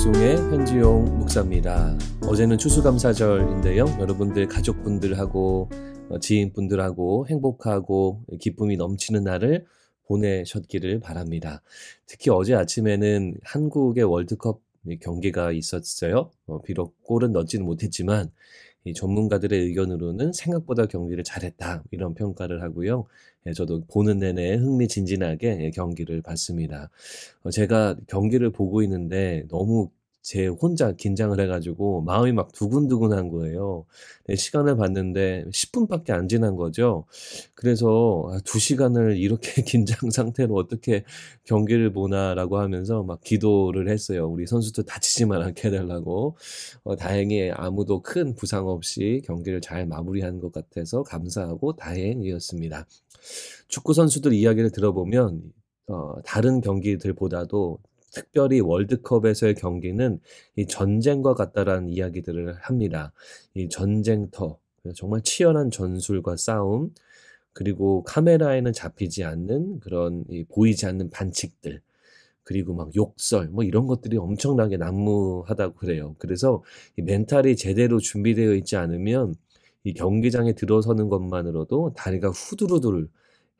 방송의 현지용 목사입니다. 어제는 추수감사절인데요. 여러분들 가족분들하고 지인분들하고 행복하고 기쁨이 넘치는 날을 보내셨기를 바랍니다. 특히 어제 아침에는 한국의 월드컵 경기가 있었어요. 비록 골은 넣지는 못했지만 이 전문가들의 의견으로는 생각보다 경기를 잘했다 이런 평가를 하고요. 저도 보는 내내 흥미진진하게 경기를 봤습니다. 제가 경기를 보고 있는데 너무 제 혼자 긴장을 해가지고 마음이 막 두근두근한 거예요. 시간을 봤는데 10분밖에 안 지난 거죠. 그래서 2시간을 이렇게 긴장 상태로 어떻게 경기를 보나라고 하면서 막 기도를 했어요. 우리 선수들 다치지만 않게 해달라고. 다행히 아무도 큰 부상 없이 경기를 잘 마무리한 것 같아서 감사하고 다행이었습니다. 축구 선수들 이야기를 들어보면 다른 경기들보다도 특별히 월드컵에서의 경기는 이 전쟁과 같다라는 이야기들을 합니다. 이 전쟁터, 정말 치열한 전술과 싸움, 그리고 카메라에는 잡히지 않는 그런 보이지 않는 반칙들, 그리고 막 욕설 뭐 이런 것들이 엄청나게 난무하다고 그래요. 그래서 이 멘탈이 제대로 준비되어 있지 않으면 이 경기장에 들어서는 것만으로도 다리가 후두루들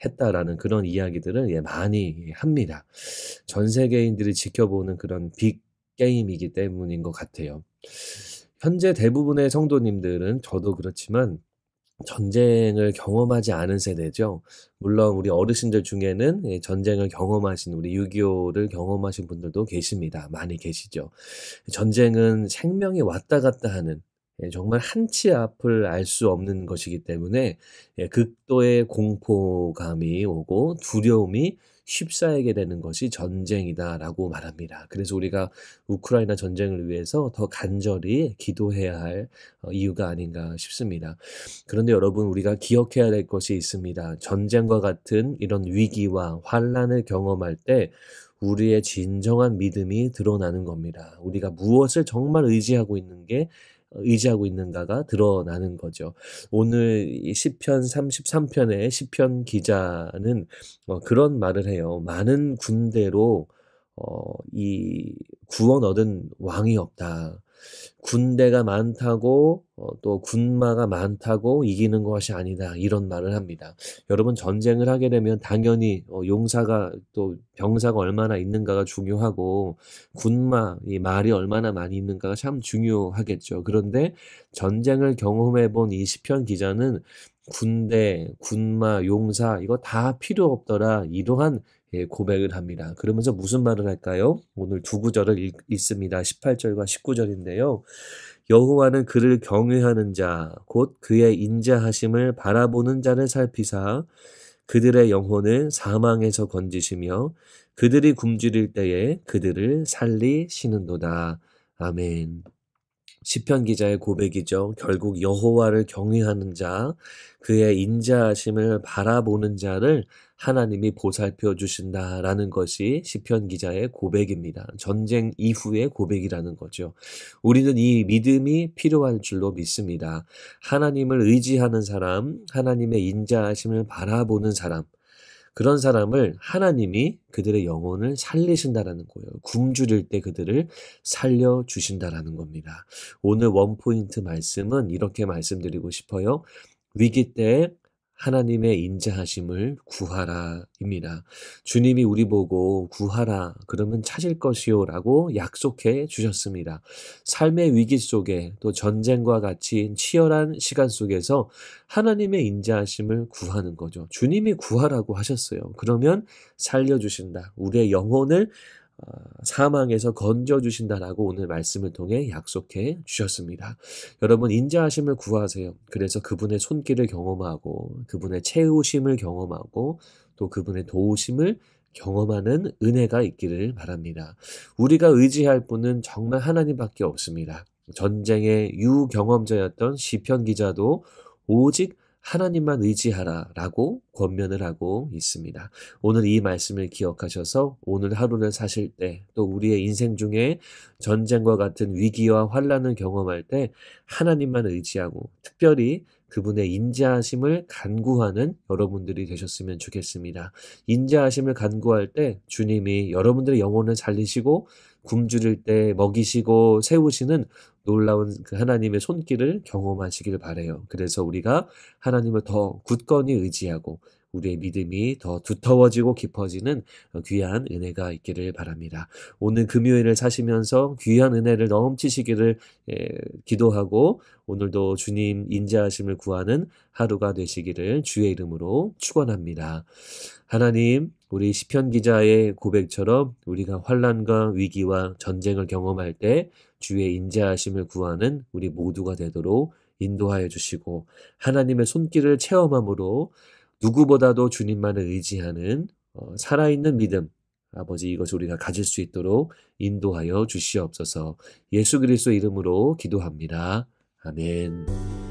했다라는 그런 이야기들을 많이 합니다. 전 세계인들이 지켜보는 그런 빅 게임이기 때문인 것 같아요. 현재 대부분의 성도님들은 저도 그렇지만 전쟁을 경험하지 않은 세대죠. 물론 우리 어르신들 중에는 전쟁을 경험하신 우리 6.25를 경험하신 분들도 계십니다. 많이 계시죠. 전쟁은 생명이 왔다 갔다 하는 정말 한치 앞을 알 수 없는 것이기 때문에 극도의 공포감이 오고 두려움이 휩싸이게 되는 것이 전쟁이다라고 말합니다. 그래서 우리가 우크라이나 전쟁을 위해서 더 간절히 기도해야 할 이유가 아닌가 싶습니다. 그런데 여러분, 우리가 기억해야 될 것이 있습니다. 전쟁과 같은 이런 위기와 환난을 경험할 때 우리의 진정한 믿음이 드러나는 겁니다. 우리가 무엇을 정말 의지하고 있는가가 드러나는 거죠. 오늘 이 시편 33편의 시편 기자는 그런 말을 해요. 많은 군대로 이 구원 얻은 왕이 없다. 군대가 많다고 또 군마가 많다고 이기는 것이 아니다. 이런 말을 합니다. 여러분, 전쟁을 하게 되면 당연히 용사가 또 병사가 얼마나 있는가가 중요하고 군마, 이 말이 얼마나 많이 있는가가 참 중요하겠죠. 그런데 전쟁을 경험해 본 이 시편 기자는 군대, 군마, 용사 이거 다 필요 없더라. 이러한 고백을 합니다. 그러면서 무슨 말을 할까요? 오늘 두 구절을 읽습니다. 18절과 19절인데요. 여호와는 그를 경외하는 자, 곧 그의 인자하심을 바라보는 자를 살피사 그들의 영혼을 사망에서 건지시며 그들이 굶주릴 때에 그들을 살리시는도다. 아멘. 시편 기자의 고백이죠. 결국 여호와를 경외하는 자, 그의 인자하심을 바라보는 자를 하나님이 보살펴 주신다라는 것이 시편 기자의 고백입니다. 전쟁 이후의 고백이라는 거죠. 우리는 이 믿음이 필요할 줄로 믿습니다. 하나님을 의지하는 사람, 하나님의 인자하심을 바라보는 사람, 그런 사람을 하나님이 그들의 영혼을 살리신다라는 거예요. 굶주릴 때 그들을 살려주신다라는 겁니다. 오늘 원포인트 말씀은 이렇게 말씀드리고 싶어요. 위기 때 하나님의 인자하심을 구하라입니다. 주님이 우리 보고 구하라 그러면 찾을 것이요 라고 약속해 주셨습니다. 삶의 위기 속에 또 전쟁과 같이 치열한 시간 속에서 하나님의 인자하심을 구하는 거죠. 주님이 구하라고 하셨어요. 그러면 살려주신다. 우리의 영혼을 사망에서 건져주신다라고 오늘 말씀을 통해 약속해 주셨습니다. 여러분, 인자하심을 구하세요. 그래서 그분의 손길을 경험하고 그분의 채우심을 경험하고 또 그분의 도우심을 경험하는 은혜가 있기를 바랍니다. 우리가 의지할 분은 정말 하나님밖에 없습니다. 전쟁의 유경험자였던 시편 기자도 오직 하나님만 의지하라라고 권면을 하고 있습니다. 오늘 이 말씀을 기억하셔서 오늘 하루를 사실 때 또 우리의 인생 중에 전쟁과 같은 위기와 환난을 경험할 때 하나님만 의지하고 특별히 그분의 인자하심을 간구하는 여러분들이 되셨으면 좋겠습니다. 인자하심을 간구할 때 주님이 여러분들의 영혼을 살리시고 굶주릴 때 먹이시고 세우시는 놀라운 그 하나님의 손길을 경험하시기를 바라요. 그래서 우리가 하나님을 더 굳건히 의지하고 우리의 믿음이 더 두터워지고 깊어지는 귀한 은혜가 있기를 바랍니다. 오늘 금요일을 사시면서 귀한 은혜를 넘치시기를 기도하고 오늘도 주님 인자하심을 구하는 하루가 되시기를 주의 이름으로 축원합니다. 하나님, 우리 시편 기자의 고백처럼 우리가 환난과 위기와 전쟁을 경험할 때 주의 인자하심을 구하는 우리 모두가 되도록 인도하여 주시고 하나님의 손길을 체험함으로 누구보다도 주님만을 의지하는 살아있는 믿음, 아버지 이것 우리가 가질 수 있도록 인도하여 주시옵소서. 예수 그리스도 이름으로 기도합니다. 아멘.